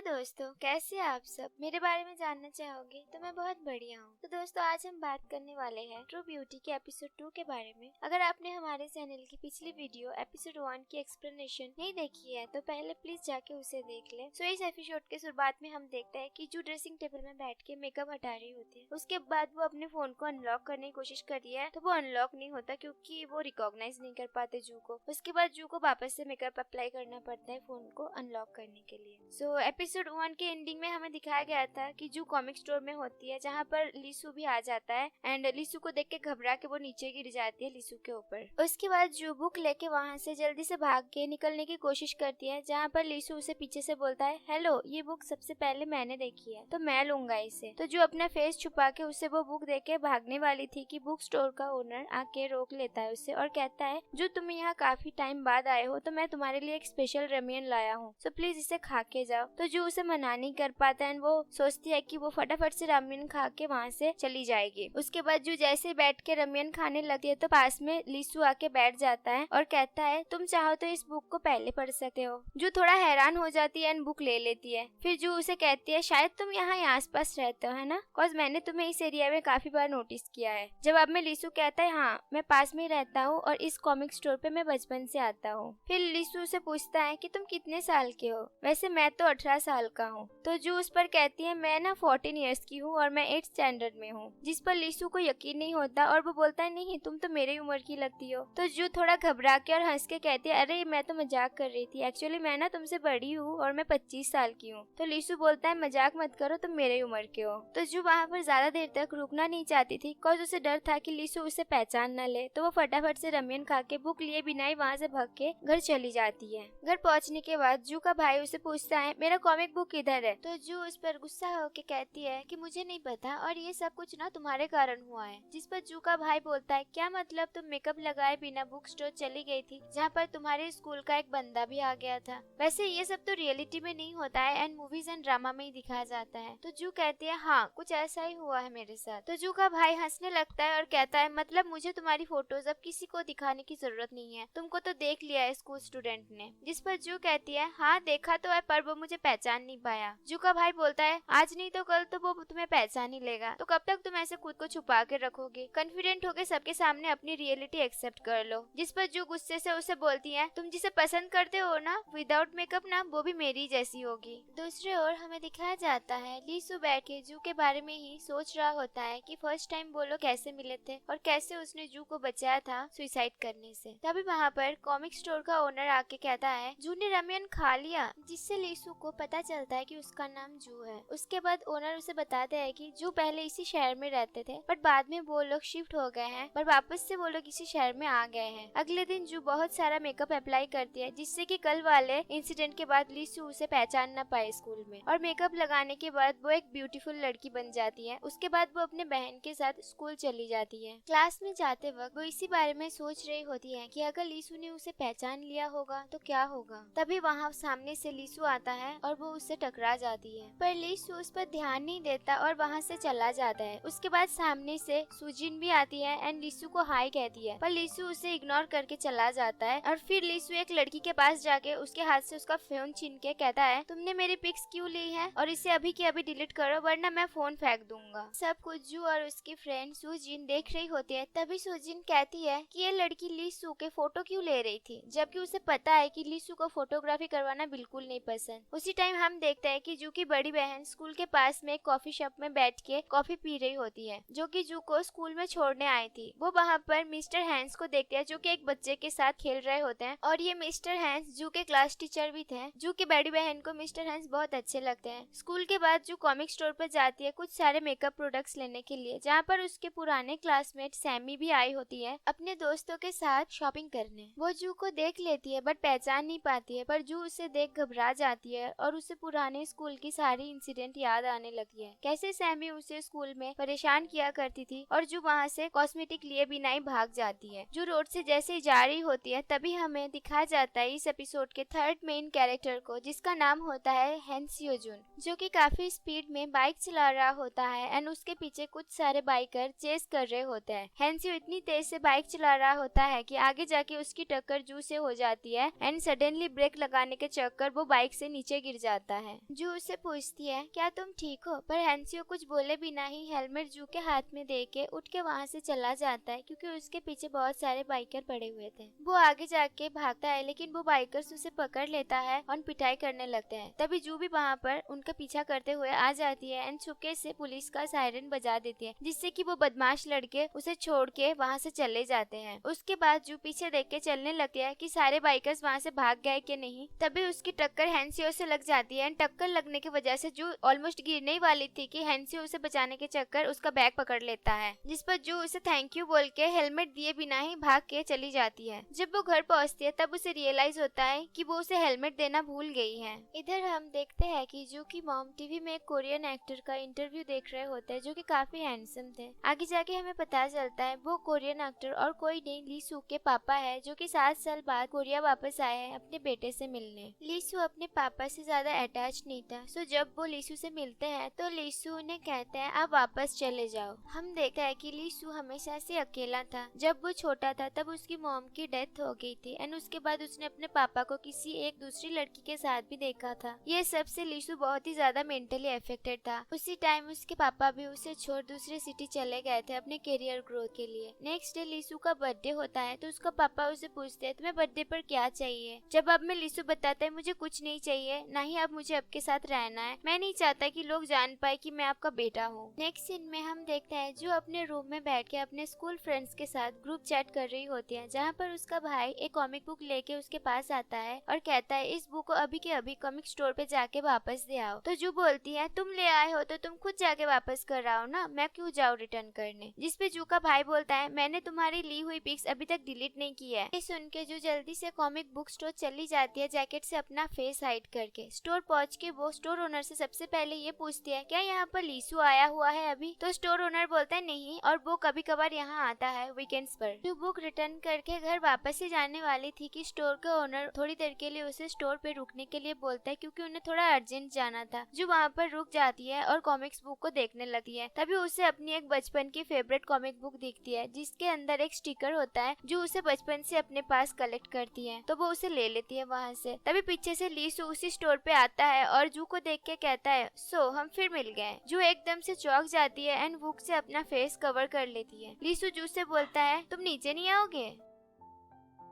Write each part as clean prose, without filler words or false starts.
दोस्तों, कैसे हैं आप सब? मेरे बारे में जानना चाहोगे तो मैं बहुत बढ़िया हूँ। तो दोस्तों, आज हम बात करने वाले हैं ट्रू ब्यूटी के एपिसोड 2 के बारे में। अगर आपने हमारे चैनल की पिछली वीडियो एपिसोड 1 की एक्सप्लेनेशन नहीं देखी है तो पहले प्लीज जाके उसे देख ले। सो इस एपिसोड के शुरुआत में हम देखते हैं कि जू ड्रेसिंग टेबल में बैठ के मेकअप हटा रही होती है। उसके बाद वो अपने फोन को अनलॉक करने की कोशिश कर रही है तो वो अनलॉक नहीं होता क्योंकि वो रिकॉग्नाइज नहीं कर पाते जू को। उसके बाद जू को वापस से मेकअप अप्लाई करना पड़ता है फोन को अनलॉक करने के लिए। सो एपिसोड 1 के एंडिंग में हमें दिखाया गया था कि जू कॉमिक स्टोर में होती है जहाँ पर लीसू भी आ जाता है एंड लीसू को देख के घबरा के वो नीचे गिर जाती है लीसू के ऊपर। उसके बाद जू बुक लेके वहाँ से जल्दी से भाग के निकलने की कोशिश करती है जहाँ पर लीसू उसे पीछे से बोलता है, हेलो, ये बुक सबसे पहले मैंने देखी है तो मैं लूंगा इसे। तो जो अपना फेस छुपा के उसे वो बुक देख के भागने वाली थी कि बुक स्टोर का ओनर आके रोक लेता है उसे और कहता है, जो तुम यहाँ काफी टाइम बाद आए हो तो मैं तुम्हारे लिए एक स्पेशल रेमियन लाया हूँ, सो प्लीज इसे खा के जाओ। तो जो उसे मना नहीं कर पाता है, वो सोचती है कि वो फटाफट से रामियन खा के वहाँ से चली जाएगी। उसके बाद जो जैसे बैठ के रामियन खाने लगती है तो पास में लीसू आके बैठ जाता है और कहता है, तुम चाहो तो इस बुक को पहले पढ़ सकते हो। जो थोड़ा हैरान हो जाती है एंड बुक ले लेती है। फिर जो उसे कहती है, शायद तुम यहाँ आस पास रहते हो है ना, कॉज मैंने तुम्हें इस एरिया में काफी बार नोटिस किया है। जवाब में लीसू कहता है, हाँ मैं पास में ही रहता हूँ और इस कॉमिक स्टोर पे मैं बचपन से आता हूँ। फिर लीसू से पूछता है कि तुम कितने साल के हो? वैसे मैं तो 18 साल का हूँ। तो जो उस पर कहती है, मैं ना 14 इयर्स की हूँ और मैं 8th स्टैंडर्ड में हूँ। जिस पर लीसू को यकीन नहीं होता और वो बोलता है, नहीं तुम तो मेरी उम्र की लगती हो। तो जो थोड़ा घबरा के और हंस के कहती है, अरे मैं तो मजाक कर रही थी, एक्चुअली मैं ना तुमसे बड़ी हूँ और मैं 25 साल की हूँ। तो लीसू बोलता है, मजाक मत करो, तुम मेरे उम्र के हो। तो जो वहाँ पर ज्यादा देर तक रुकना नहीं चाहती थी बिकॉज उसे डर था कि लीसू उसे पहचान न ले, तो वो फटाफट से रामियन खा के बुक लिए बिना ही वहाँ से भाग के घर चली जाती है। घर पहुँचने के बाद जू का भाई उसे पूछता है, मेरा कॉमिक बुक किधर है? तो जू उस पर गुस्सा होके कहती है कि मुझे नहीं पता और ये सब कुछ ना तुम्हारे कारण हुआ है। जिस पर जू का भाई बोलता है, क्या मतलब, तुम मेकअप लगाए बिना बुक स्टोर चली गई थी जहाँ पर तुम्हारे स्कूल का एक बंदा भी आ गया था। वैसे ये सब तो रियलिटी में नहीं होता है एंड मूवीज एंड ड्रामा में ही दिखाया जाता है। तो जू कहती है, हाँ कुछ ऐसा ही हुआ है मेरे साथ। तो जू का भाई हंसने लगता है और कहता है, मतलब मुझे तुम्हारी फोटोज अब किसी को दिखाने की जरूरत नहीं है, तुमको तो देख लिया है स्कूल स्टूडेंट ने। जिस पर जू कहती है, हाँ देखा तो है पर वो मुझे पहचान नहीं पाया। जू का भाई बोलता है, आज नहीं तो कल तो वो तुम्हें पहचान ही लेगा, तो कब तक तुम ऐसे खुद को छुपा के रखोगे? कॉन्फिडेंट होके सबके सामने अपनी रियलिटी एक्सेप्ट कर लो। जिस पर जू गुस्से से उसे बोलती है, तुम जिसे पसंद करते हो ना विदाउट मेकअप ना, वो भी मेरी जैसी होगी। दूसरी ओर हमें दिखाया जाता है लीसू बैठ के जू के बारे में ही सोच रहा होता है कि फर्स्ट टाइम वो लोग कैसे मिले थे और कैसे उसने जू को बचाया था सुसाइड करने से। तभी वहाँ पर कॉमिक स्टोर का ओनर आके कहता है, जू ने रामियन खा लिया, जिससे लीसू को पता चलता है कि उसका नाम जू है। उसके बाद ओनर उसे बताते हैं कि जू पहले इसी शहर में रहते थे बट बाद में वो लोग शिफ्ट हो गए हैं पर वापस से वो लोग इसी शहर में आ गए हैं। अगले दिन जू बहुत सारा मेकअप अप्लाई करती है जिससे कि कल वाले इंसिडेंट के बाद लीसू उसे पहचान न पाए स्कूल में, और मेकअप लगाने के बाद वो एक ब्यूटीफुल लड़की बन जाती है। उसके बाद वो अपने बहन के साथ स्कूल चली जाती है। क्लास में जाते वक्त वो इसी बारे में सोच रही होती है कि अगर लीसू ने उसे पहचान लिया होगा तो क्या होगा। तभी वहाँ सामने से लीसू आता है और वो उससे टकरा जाती है पर लीसू उस पर ध्यान नहीं देता और वहाँ से चला जाता है। उसके बाद सामने से सुजिन भी आती है एंड लीसू को हाय कहती है पर लीसू उसे इग्नोर करके चला जाता है। और फिर लीसू एक लड़की के पास जाके उसके हाथ से उसका फोन छीन के कहता है, तुमने मेरी पिक्स क्यों ली है और इसे अभी के अभी डिलीट करो वरना मैं फोन फेंक दूंगा। सब कुछ जू और उसकी फ्रेंड सुजिन देख रही होती है। तभी सुजिन कहती है कि ये लड़की लीसू के फोटो क्यों ले रही थी, जबकि उसे पता है कि लीसू को फोटोग्राफी करवाना बिल्कुल नहीं पसंद। उसी टाइम हम देखते हैं कि जू की बड़ी बहन स्कूल के पास में एक कॉफी शॉप में बैठ के कॉफी पी रही होती है जो कि जू को स्कूल में छोड़ने आई थी। वो वहाँ पर मिस्टर हैंस को देखते हैं जो कि एक बच्चे के साथ खेल रहे होते हैं और ये मिस्टर हैंस जू के क्लास टीचर भी थे। जू की बड़ी बहन को मिस्टर हैंस बहुत अच्छे लगते हैं। स्कूल के बाद जू कॉमिक स्टोर पर जाती है कुछ सारे मेकअप प्रोडक्ट्स लेने के लिए जहाँ पर उसके पुराने क्लासमेट सैमी भी आई होती है अपने दोस्तों के साथ शॉपिंग करने। वो जू को देख लेती है बट पहचान नहीं पाती है पर जू उसे देख घबरा जाती है और उसे पुराने स्कूल की सारी इंसिडेंट याद आने लगती है, कैसे सैमी उसे स्कूल में परेशान किया करती थी और जू वहाँ से कॉस्मेटिक लिए बिना ही भाग जाती है। जू रोड से जैसे ही जा रही होती है तभी हमें दिखाया जाता है इस एपिसोड के थर्ड मेन कैरेक्टर को जिसका नाम होता है हैंसियो जुन, जो कि काफी स्पीड में बाइक चला रहा होता है एंड उसके पीछे कुछ सारे बाइकर चेस कर रहे होते हैं। हैंसियो इतनी तेज से बाइक चला रहा होता है कि आगे जाके उसकी टक्कर जू से हो जाती है एंड सडनली ब्रेक लगाने के चक्कर वो बाइक से नीचे गिर जाता है। जू उससे पूछती है क्या तुम ठीक हो, पर हैंसियो कुछ बोले बिना ही हेलमेट जू के हाथ में दे के उठ के वहाँ से चला जाता है, क्योंकि उसके पीछे बहुत सारे बाइकर पड़े हुए थे। वो आगे जाके भागता है, लेकिन वो बाइकर्स उसे पकड़ लेता है और पिटाई करने लगते हैं। तभी जू भी वहाँ पर उनका पीछा करते हुए आ जाती है एंड छुपके से पुलिस का सायरन बजा देती है, जिससे कि वो बदमाश लड़के उसे छोड़ के वहाँ से चले जाते हैं। उसके बाद जू पीछे देख के चलने लगती है कि सारे बाइकर्स वहाँ से भाग गए कि नहीं। तभी उसकी टक्कर हैंसियो से लग जाती है एंड टक्कर लगने की वजह से जू ऑलमोस्ट गिरने ही वाली थी कि हैंसियो उसे बचाने के चक्कर उसका बैग पकड़ लेता है, जिस पर जू उसे थैंक यू बोल के हेलमेट दिए बिना ही भाग के चली जाती है। जब वो घर पहुँचती है तब उसे रियलाइज होता है कि वो उसे हेलमेट देना भूल गई है। इधर हम देखते हैं कि जू की मॉम टीवी में एक कोरियन एक्टर का इंटरव्यू देख रहे होते हैं, जो कि काफी हैंडसम थे। आगे जाके हमें पता चलता है वो कोरियन एक्टर और कोई नहीं लीसू के पापा है, जो कि 7 साल बाद कोरिया वापस आए हैं अपने बेटे से मिलने। लीसू अपने पापा से ज्यादा अटैच नहीं था, सो जब वो लीसू से मिलते हैं तो लीसू उन्हें कहते हैं आप वापस चले जाओ। हम देखते हैं कि लीसू हमेशा से अकेला था। जब वो छोटा था तब उसकी मॉम की डेथ हो गई थी एंड उसके बाद उसने अपने पापा को किसी एक दूसरी लड़की के साथ भी देखा था। ये सब से लीसू बहुत ही ज्यादा मेंटली अफेक्टेड था। उसी टाइम उसके पापा भी उसे छोड़ दूसरे सिटी चले गए थे अपने करियर ग्रोथ के लिए। नेक्स्ट डे लीसू का बर्थडे होता है तो उसका पापा उसे पूछते हैं तुम्हें बर्थडे पर क्या चाहिए। जब अब में लीसू बताता है मुझे कुछ नहीं चाहिए, ना ही अब मुझे आपके साथ रहना है, मैं नहीं चाहता कि लोग जान पाए कि मैं आपका बेटा हूँ। नेक्स्ट सीन में हम देखते हैं जो अपने रूम में बैठ के अपने स्कूल फ्रेंड्स के साथ ग्रुप चैट कर रही होती है, जहाँ पर उसका भाई एक कॉमिक बुक लेके उसके पास आता है और कहता है इस बुक को अभी के अभी कॉमिक स्टोर पे जाके वापस दे आओ। तो जू बोलती है तुम ले आए हो तो तुम खुद जाके वापस कर आओ ना, मैं क्यों जाऊँ रिटर्न करने। जिसपे जू का भाई बोलता है मैंने तुम्हारी ली हुई पिक्स अभी तक डिलीट नहीं की है। ये सुन के जू जल्दी से कॉमिक बुक स्टोर चली जाती है जैकेट से अपना फेस हाइड करके। स्टोर पहुंच के वो स्टोर ओनर से सबसे पहले ये पूछती है क्या यहाँ पर लीसू आया हुआ है अभी। तो स्टोर ओनर बोलता है नहीं, और वो कभी कभार यहाँ आता है वीकेंड्स पर। जो बुक रिटर्न करके घर वापस से जाने वाली थी कि स्टोर का ओनर थोड़ी देर के लिए उसे स्टोर पे रुकने के लिए बोलता है, क्योंकि उन्हें थोड़ा अर्जेंट जाना था। जो वहाँ पर रुक जाती है और कॉमिक्स बुक को देखने लगती है। तभी उसे अपनी एक बचपन की फेवरेट कॉमिक बुक दिखती है, जिसके अंदर एक स्टिकर होता है जो उसे बचपन से अपने पास कलेक्ट करती है, तो वो उसे ले लेती है वहाँ से। तभी पीछे से लीसू उसी स्टोर पे आता है और जू को देख के कहता है सो हम फिर मिल गए। जू एकदम से चौंक जाती है एंड बुक से अपना फेस कवर कर लेती है। लीसू जू से बोलता है तुम नीचे नहीं आओगे।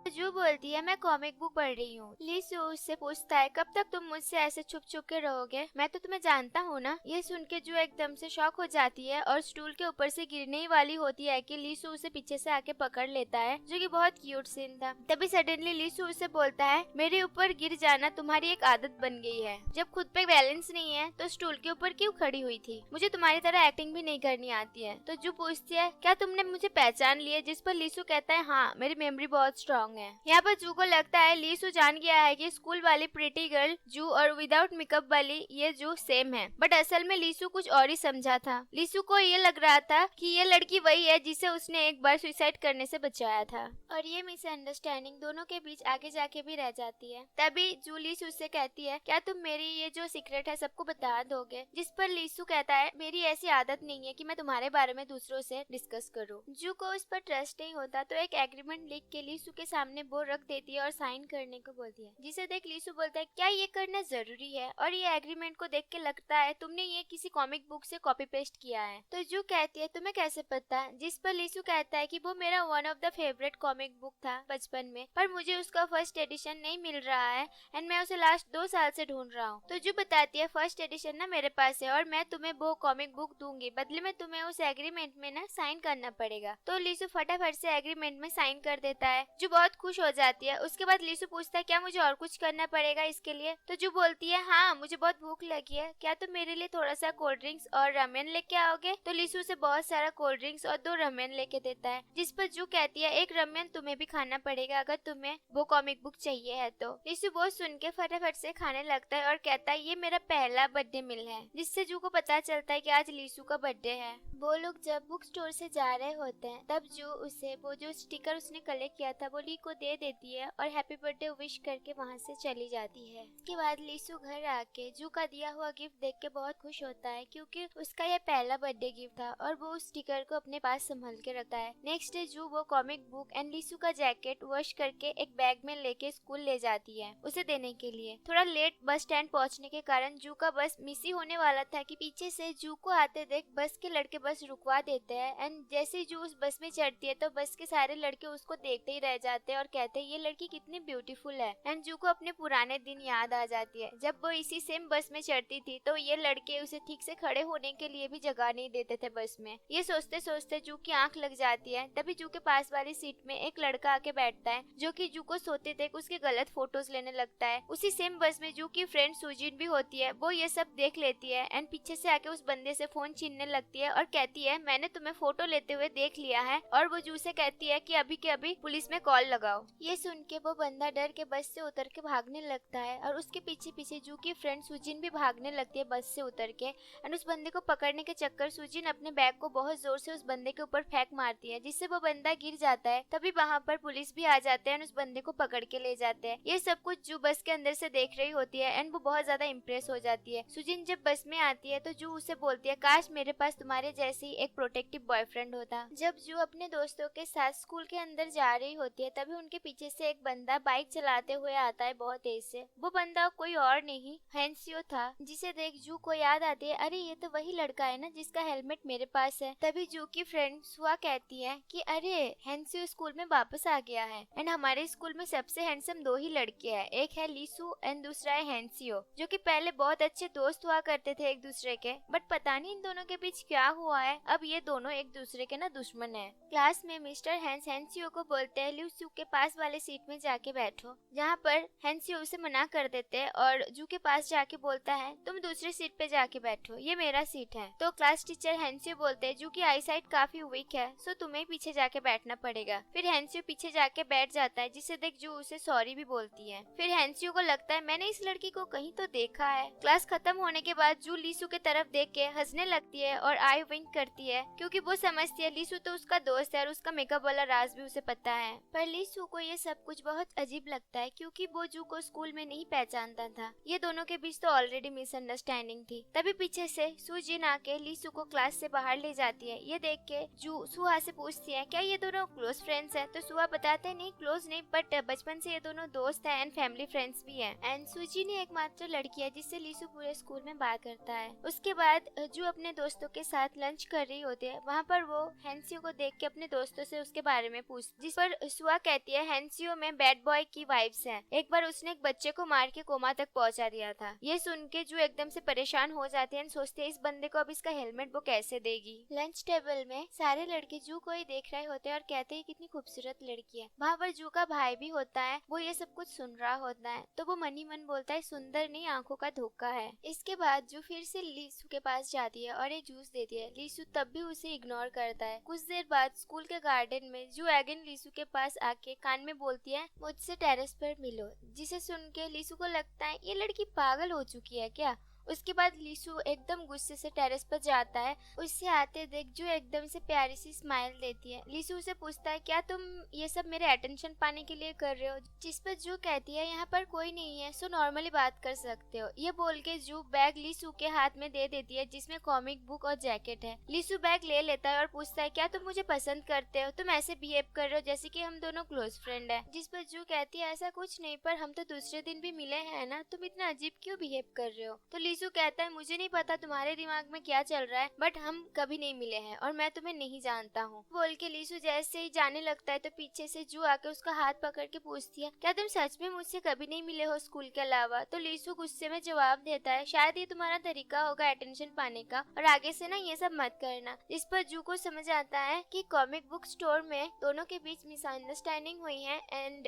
जू बोलती है मैं कॉमिक बुक पढ़ रही हूँ। लीसू उससे पूछता है कब तक तुम मुझसे ऐसे छुप छुप के रहोगे, मैं तो तुम्हें जानता हूँ ना। ये सुन के जू एकदम से शॉक हो जाती है और स्टूल के ऊपर से गिरने ही वाली होती है कि लीसू उसे पीछे से आके पकड़ लेता है, जो कि बहुत क्यूट सीन था। तभी सडनली लीसू उसे बोलता है मेरे ऊपर गिर जाना तुम्हारी एक आदत बन गई है, जब खुद पे बैलेंस नहीं है तो स्टूल के ऊपर क्यों खड़ी हुई थी, मुझे तुम्हारी तरह एक्टिंग भी नहीं करनी आती है। तो जू पूछती है क्या तुमने मुझे पहचान लिया, जिस पर लीसू कहता है हाँ मेरी मेमोरी बहुत स्ट्रॉन्ग है। यहाँ पर जू को लगता है लीसू जान गया है कि स्कूल वाली प्रिटी गर्ल जू और विदाउट मेकअप वाली ये जू सेम है, बट असल में लीसू कुछ और ही समझा था। लीसू को ये लग रहा था कि ये लड़की वही है जिसे उसने एक बार सुसाइड करने से बचाया था, और ये मिसअंडरस्टैंडिंग दोनों के बीच आगे जाके भी रह जाती है। तभी जू लीसू से कहती है क्या तुम मेरी ये जो सीक्रेट है सबको बता दोगे, जिस पर लीसू कहता है मेरी ऐसी आदत नहीं है कि मैं तुम्हारे बारे में दूसरों से डिस्कस करूँ। जू को उस पर ट्रस्ट नहीं होता तो एक एग्रीमेंट लिख के लीसू के सामने वो रख देती है और साइन करने को बोलती है, जिसे देख लीसू बोलता है क्या ये करना जरूरी है, और ये एग्रीमेंट को देख के लगता है तुमने ये किसी कॉमिक बुक से कॉपी पेस्ट किया है। तो जू कहती है तुम्हें कैसे पता, जिस पर लीसू कहता है कि वो मेरा one of the favourite comic book था बचपन में, पर मुझे उसका फर्स्ट एडिशन नहीं मिल रहा है एंड मैं उसे लास्ट 2 साल से ढूंढ रहा हूँ। तो जू बताती है फर्स्ट एडिशन ना मेरे पास है और मैं तुम्हें वो कॉमिक बुक दूंगी, बदले में तुम्हें उस एग्रीमेंट में ना साइन करना पड़ेगा। तो लीसू फटाफट से एग्रीमेंट में साइन कर देता है। जू बहुत खुश हो जाती है। उसके बाद लीसू पूछता है क्या मुझे और कुछ करना पड़ेगा इसके लिए। तो जू बोलती है हाँ मुझे बहुत भूख लगी है, क्या तुम मेरे लिए थोड़ा सा कोल्ड ड्रिंक्स और रामेन लेके आओगे। तो लीसू से बहुत सारा कोल्ड ड्रिंक्स और 2 रामेन लेके देता है, जिस पर जू कहती है एक रामेन तुम्हें भी खाना पड़ेगा अगर तुम्हें वो कॉमिक बुक चाहिए है तो। लीसू वो सुन के फटाफट से खाने लगता है और कहता है ये मेरा पहला बर्थडे मिल है, जिससे जू को पता चलता है कि आज लीसू का बर्थडे है। वो लोग जब बुक स्टोर से जा रहे होते हैं तब जो उसे वो जो स्टिकर उसने कलेक्ट किया था वो ली को दे देती है और हैप्पी बर्थडे विश करके वहाँ से चली जाती है। इसके बाद लीसू घर आके जू का दिया हुआ गिफ्ट देख के बहुत खुश होता है क्योंकि उसका यह पहला बर्थडे गिफ्ट था और वो उस स्टिकर को अपने पास संभाल के रखता है। नेक्स्ट डे जू वो कॉमिक बुक एंड लीसू का जैकेट वॉश करके एक बैग में लेके स्कूल ले जाती है उसे देने के लिए। थोड़ा लेट बस स्टैंड पहुंचने के कारण जू का बस मिस ही होने वाला था कि पीछे से जू को आते देख बस के लड़के बस रुकवा देते हैं एंड जैसे ही जू उस बस में चढ़ती है तो बस के सारे लड़के उसको देखते ही रह जाते हैं और कहते हैं ये लड़की कितनी ब्यूटीफुल है। एंड जू को अपने पुराने दिन याद आ जाती है जब वो इसी सेम बस में चढ़ती थी तो ये लड़के उसे ठीक से खड़े होने के लिए भी जगह नहीं देते थे बस में। ये सोचते सोचते जू की आंख लग जाती है। तभी जू के पास वाली सीट में एक लड़का आके बैठता है जो कि जू को सोते देख उसके गलत फोटोज लेने लगता है। उसी सेम बस में जू की फ्रेंड सुजीन भी होती है। वो ये सब देख लेती है एंड पीछे से आके उस बंदे से फोन छीनने लगती है और कहती है मैंने तुम्हें फोटो लेते हुए देख लिया है। और वो जू से कहती है कि अभी के अभी पुलिस में कॉल लगाओ। ये सुन के वो बंदा डर के बस से उतर के भागने लगता है और उसके पीछे पीछे जू की फ्रेंड सुजीन भी भागने लगती है बस से उतर के। एंड उस बंदे को पकड़ने के चक्कर सुजीन अपने बैग को बहुत जोर से उस बंदे के ऊपर फेंक मारती है जिससे वो बंदा गिर जाता है। तभी वहाँ पर पुलिस भी आ जाते हैं और उस बंदे को पकड़ के ले जाते हैं। ये सब कुछ जू बस के अंदर से देख रही होती है एंड वो बहुत ज्यादा इम्प्रेस हो जाती है। सुजीन जब बस में आती है तो जू उसे बोलती है काश मेरे पास तुम्हारे जैसी एक प्रोटेक्टिव बॉयफ्रेंड होता। जब जू अपने दोस्तों के साथ स्कूल के अंदर जा रही होती है तभी उनके पीछे से एक बंदा बाइक चलाते हुए आता है बहुत तेज से। वो बंदा कोई और नहीं हैंसियो था जिसे देख जू को याद आती है अरे ये तो वही लड़का है ना जिसका हेलमेट मेरे पास है। तभी जू की फ्रेंड सुआ कहती है कि अरे हैंसियो स्कूल में वापस आ गया है एंड हमारे स्कूल में सबसे हैंडसम दो ही लड़के हैं, एक है लीसू एंड दूसरा है हैंसियो जो कि पहले बहुत अच्छे दोस्त हुआ करते थे एक दूसरे के। बट पता नहीं इन दोनों के बीच क्या हुआ है, अब ये दोनों एक दूसरे के ना दुश्मन है। क्लास में मिस्टर हैंसियो को बोलते हैं लीसू के पास वाले सीट में जाके बैठो, जहाँ पर हैंसियो उसे मना कर देते हैं और जू के पास जाके बोलता है तुम दूसरी सीट पे जाके बैठो, ये मेरा सीट है। तो क्लास टीचर हैंसियो बोलते हैं जू की आई साइट काफी वीक है सो तुम्हें पीछे जाके बैठना पड़ेगा। फिर हैंसियो पीछे जाके बैठ जाता है जिसे देख जू उसे सॉरी भी बोलती है। फिर हैंसियो को लगता है मैंने इस लड़की को कहीं तो देखा है। क्लास खत्म होने के बाद जू लीसू के तरफ देख के हंसने लगती है और आई विंक करती है क्योंकि वो समझती है लीसू तो उसका दोस्त है और उसका मेकअप वाला राज भी उसे पता है। पर लीसू को ये सब कुछ बहुत अजीब लगता है क्योंकि वो जू को स्कूल में नहीं पहचानता था। ये दोनों के बीच तो ऑलरेडी मिसअंडरस्टैंडिंग थी। तभी पीछे से सुजिन आके लीसू को क्लास से बाहर ले जाती है। ये देख के जू सुहा से पूछती है क्या ये दोनों क्लोज फ्रेंड्स है। तो सुहा बताते नहीं क्लोज नहीं बट बचपन से ये दोनों दोस्त है एंड फैमिली फ्रेंड्स भी है। एंड सुजिन एकमात्र लड़की है जिससे लीसू पूरे स्कूल में बात करता है। उसके बाद जू अपने दोस्तों के साथ लंच कर रही होती है। वहाँ पर वो हैंसियो को देख के अपने दोस्तों से उसके बारे में पूछती, जिस पर सुहा कहती है हैंसियो में बैड बॉय की वाइब्स हैं। एक बार उसने एक बच्चे को मार के कोमा तक पहुंचा दिया था। ये सुन के जू एकदम से परेशान हो जाती है, सोचते हैं इस बंदे को अब इसका हेलमेट वो कैसे देगी। लंच टेबल में सारे लड़के जू को ही देख रहे होते हैं और कहते हैं कितनी खूबसूरत लड़की है। वहाँ पर जू का भाई भी होता है, वो ये सब कुछ सुन रहा होता है तो वो मन ही मन बोलता है सुंदर नहीं आंखों का धोखा है। इसके बाद जू फिर से लीसू के पास जाती है और एक जूस देती है। लीसू तब भी उसे इग्नोर करता है। कुछ देर बाद स्कूल के गार्डन में जू अगेन लीसू के पास आके कान में बोलती है मुझसे टेरेस पर मिलो, जिसे सुन के लीसू को लगता है ये लड़की पागल हो चुकी है क्या। उसके बाद लीसू एकदम गुस्से से टेरेस पर जाता है। उससे आते देख जो एकदम से प्यारी सी स्माइल देती है। लीसू उसे पूछता है क्या तुम ये सब मेरे अटेंशन पाने के लिए कर रहे हो, जिस पर जू कहती है यहाँ पर कोई नहीं है सो नॉर्मली बात कर सकते हो। ये बोल के जू बैग लीसू के हाथ में दे देती है जिसमें कॉमिक बुक और जैकेट है। लीसू बैग ले लेता है और पूछता है क्या तुम मुझे पसंद करते हो, तुम ऐसे बिहेव कर रहे हो जैसे कि हम दोनों क्लोज फ्रेंड है। जिस पर जू कहती है ऐसा कुछ नहीं, पर हम तो दूसरे दिन भी मिले हैं ना, तुम इतना अजीब क्यों बिहेव कर रहे हो। तो लीसू कहता है मुझे नहीं पता तुम्हारे दिमाग में क्या चल रहा है बट हम कभी नहीं मिले हैं और मैं तुम्हें नहीं जानता हूँ। बोल के लीसू जैसे ही जाने लगता है तो पीछे से जू आके उसका हाथ पकड़ के पूछती है क्या तुम सच में मुझसे कभी नहीं मिले हो स्कूल के अलावा। तो लीसू गुस्से में जवाब देता है शायद ये तुम्हारा तरीका होगा अटेंशन पाने का और आगे से ना ये सब मत करना। इस पर जू को समझ आता है कि कॉमिक बुक स्टोर में दोनों के बीच मिसअंडरस्टैंडिंग हुई है एंड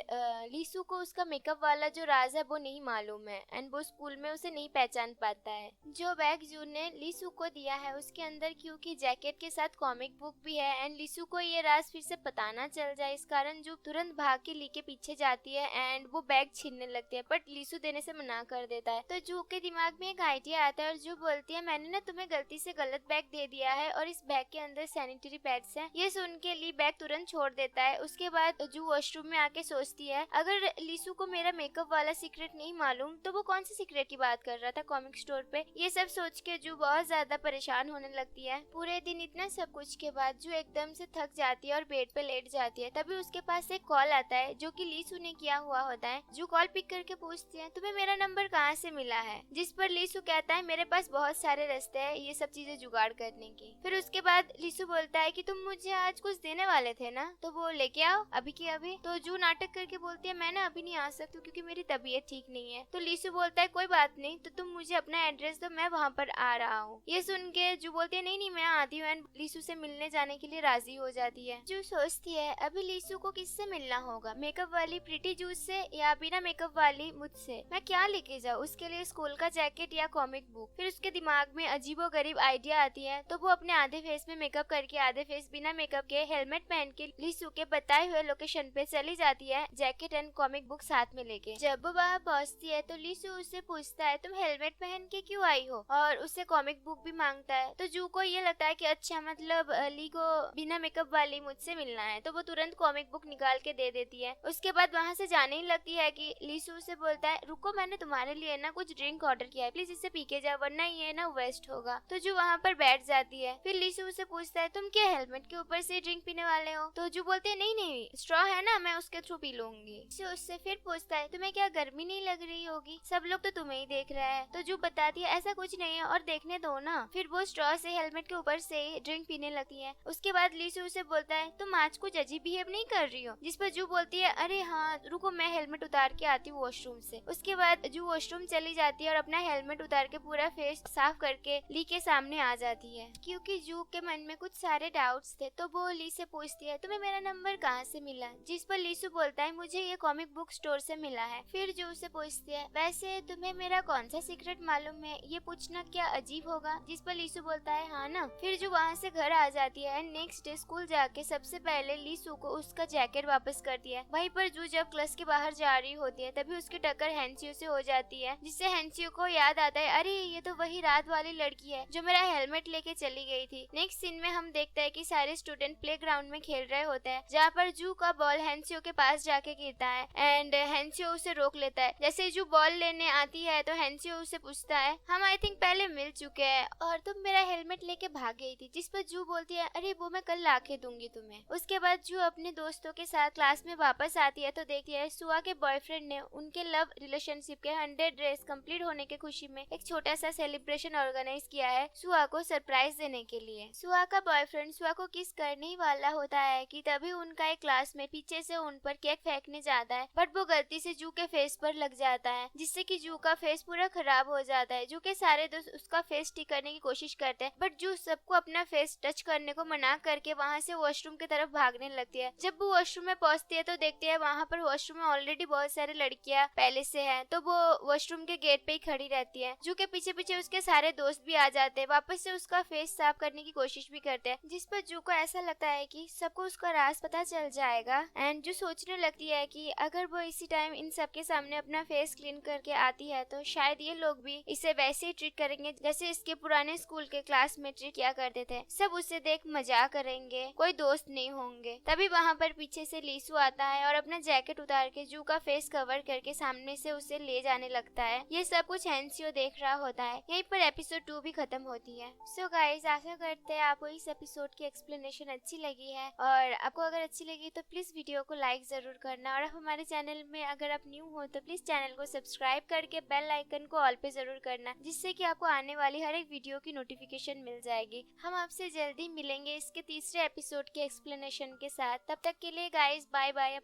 लीसू को उसका मेकअप वाला जो राज है वो नहीं मालूम है एंड वो स्कूल में उसे नहीं पहचान पाती आता है। जो बैग जू ने लीसू को दिया है उसके अंदर क्यू की जैकेट के साथ कॉमिक बुक भी है एंड लीसू को ये राज फिर से पता ना चल जाए, इस कारण जू तुरंत भाग के ली के पीछे जाती है एंड वो बैग छीनने लगती है, बट लीसू देने से मना कर देता है। तो जू के दिमाग में एक आइडिया आता है और जू बोलती है मैंने ना तुम्हें गलती से गलत बैग दे दिया है और इस बैग के अंदर सैनिटरी पैड्स हैं। ये सुन के ली बैग तुरंत छोड़ देता है। उसके बाद जू वॉशरूम में आके सोचती है अगर लीसू को मेरा मेकअप वाला सीक्रेट नहीं मालूम तो वो कौन सी सीक्रेट की बात कर रहा था कॉमिक स्टोर पे। ये सब सोच के जू बहुत ज्यादा परेशान होने लगती है। पूरे दिन इतना सब कुछ के बाद जू एकदम से थक जाती है और बेड पे लेट जाती है। तभी उसके पास एक कॉल आता है जो कि लीसू ने किया हुआ होता है। जू कॉल पिक करके पूछती है तुम्हें मेरा नंबर कहाँ से मिला है, जिस पर लीसू कहता है मेरे पास बहुत सारे रास्ते हैं ये सब चीजें जुगाड़ करने की। फिर उसके बाद लीसू बोलता है कि तुम मुझे आज कुछ देने वाले थे ना, तो वो लेके आओ अभी की अभी। तो जू नाटक करके बोलती है मैं ना अभी नहीं आ सकती हूँ क्योंकि मेरी तबीयत ठीक नहीं है। तो लीसू बोलता है कोई बात नहीं, तो तुम मुझे अपना एड्रेस दो मैं वहाँ पर आ रहा हूँ। ये सुन के जू बोलती है नहीं मैं आती हूँ एंड लीसू से मिलने जाने के लिए राजी हो जाती है। जू सोचती है अभी लीसू को किससे मिलना होगा, मेकअप वाली प्रीटी जू से या बिना मेकअप वाली मुझसे। मैं क्या लेके जाऊँ उसके लिए, स्कूल का जैकेट या कॉमिक बुक। फिर उसके दिमाग में अजीबोगरीब आइडिया आती है तो वो अपने आधे फेस में मेकअप करके आधे फेस बिना मेकअप के हेलमेट पहन के लीसू के बताए हुए लोकेशन पे चली जाती है जैकेट एंड कॉमिक बुक साथ में लेके। जब वो वहाँ पहुँचती है तो लीसू उससे पूछता है तुम हेलमेट पहन के क्यों आई हो, और उससे कॉमिक बुक भी मांगता है। तो जू को ये लगता है कि अच्छा मतलब ली को बिना मेकअप वाली मुझसे मिलना है, तो वो तुरंत कॉमिक बुक निकाल के दे देती है। उसके बाद वहाँ से जाने ही लगती है कि लीसू से बोलता है रुको मैंने तुम्हारे लिए ना कुछ ड्रिंक ऑर्डर किया है, प्लीज इसे पी के जाओ वरना ये ना वेस्ट होगा। तो जो वहाँ पर बैठ जाती है। फिर लीसू उसे पूछता है तुम क्या हेलमेट के ऊपर से ड्रिंक पीने वाले हो, तो जो बोलते है नहीं स्ट्रॉ है ना मैं उसके थ्रू पी लूंगी। उससे फिर पूछता है तुम्हें क्या गर्मी नहीं लग रही होगी, सब लोग तो तुम्हें ही देख रहा है। तो जो बताती है ऐसा कुछ नहीं है और देखने दो ना। फिर वो स्ट्रॉ से हेलमेट के ऊपर से ड्रिंक पीने लगती है। उसके बाद लीसू उसे बोलता है तुम आज कुछ अजीब बिहेव नहीं कर रही हो, जिस पर जू बोलती है अरे हाँ रुको मैं हेलमेट उतार के आती हूँ वॉशरूम से। उसके बाद जू वॉशरूम चली जाती है और अपना हेलमेट उतार के पूरा फेस साफ करके ली के सामने आ जाती है। क्योंकि जू के मन में कुछ सारे डाउट्स थे तो वो ली से पूछती है तुम्हें मेरा नंबर कहाँ से मिला, जिस पर लीसू बोलता है मुझे ये कॉमिक बुक स्टोर से मिला है। फिर जू से पूछती है वैसे तुम्हें मेरा कौन सा सीक्रेट मालूम है, ये पूछना क्या अजीब होगा, जिस पर लीसू बोलता है हाँ ना। फिर जो वहाँ से घर आ जाती है एंड नेक्स्ट डे स्कूल जाके सबसे पहले लीसू को उसका जैकेट वापस करती है। वहीं पर जू जब क्लास के बाहर जा रही होती है तभी उसकी टक्कर हैंसियो से हो जाती है, जिससे हैंसियो को याद आता है अरे ये तो वही रात वाली लड़की है जो मेरा हेलमेट लेके चली गई थी। नेक्स्ट सीन में हम देखते हैं कि सारे स्टूडेंट प्लेग्राउंड में खेल रहे होते हैं जहाँ पर जू का बॉल हैंसियो के पास जाके गिरता है एंड हैंसियो उसे रोक लेता है। जैसे जू बॉल लेने आती है तो हैंसियो उसे पूछता है हम आई थिंक पहले मिल चुके हैं और तुम मेरा हेलमेट लेके भाग गई थी, जिस पर जू बोलती है अरे वो मैं कल लाके दूंगी तुम्हें। उसके बाद जू अपने दोस्तों के साथ क्लास में वापस आती है तो देखती है सुआ के बॉयफ्रेंड ने उनके लव रिलेशनशिप के 100 डेज कंप्लीट होने की खुशी में एक छोटा सा सेलिब्रेशन ऑर्गेनाइज किया है सुआ को सरप्राइज देने के लिए। सुआ का बॉयफ्रेंड सुआ को किस करने ही वाला होता है कि तभी उनका एक क्लासमेट पीछे से उन पर केक फेंकने जाता है, बट वो गलती से जू के फेस पर लग जाता है जिससे कि जू का फेस पूरा खराब हो जाता है। जू के सारे दोस्त उसका फेस ठीक करने की कोशिश करते हैं बट जू सबको अपना फेस टच करने को मना करके वहाँ से वॉशरूम की तरफ भागने लगती है। जब वो वॉशरूम में पहुँचती है तो देखती है वहाँ पर वॉशरूम में ऑलरेडी बहुत सारी लड़कियां पहले से हैं, तो वो वॉशरूम के गेट पे ही खड़ी रहती है। जू के पीछे पीछे उसके सारे दोस्त भी आ जाते हैं, वापस से उसका फेस साफ करने की कोशिश भी करते हैं, जिस पर जू को ऐसा लगता है कि सबको उसका राज पता चल जाएगा एंड जो सोचने लगती है कि अगर वो इसी टाइम इन सबके सामने अपना फेस क्लीन करके आती है तो शायद ये लोग भी इसे वैसे ही ट्रीट करेंगे जैसे इसके पुराने स्कूल के क्लासमेट ट्रीट किया करते थे। सब उसे देख मजाक करेंगे, कोई दोस्त नहीं होंगे। तभी वहाँ पर पीछे से लीसू आता है और अपना जैकेट उतार के जू का फेस कवर करके सामने से उसे ले जाने लगता है। ये सब कुछ हैंसियो देख रहा होता है। यहीं पर एपिसोड 2 भी खत्म होती है। सो गाइस आशा करते हैं आपको इस एपिसोड की एक्सप्लेनेशन अच्छी लगी है और आपको अगर अच्छी लगी तो प्लीज वीडियो को लाइक जरूर करना और हमारे चैनल में अगर आप न्यू हो तो प्लीज चैनल को सब्सक्राइब करके बेल आइकन को ऑल पे जरूर करना, जिससे कि आपको आने वाली हर एक वीडियो की नोटिफिकेशन मिल जाएगी। हम आपसे जल्दी मिलेंगे इसके तीसरे एपिसोड के एक्सप्लेनेशन के साथ। तब तक के लिए गाइस बाय बाय।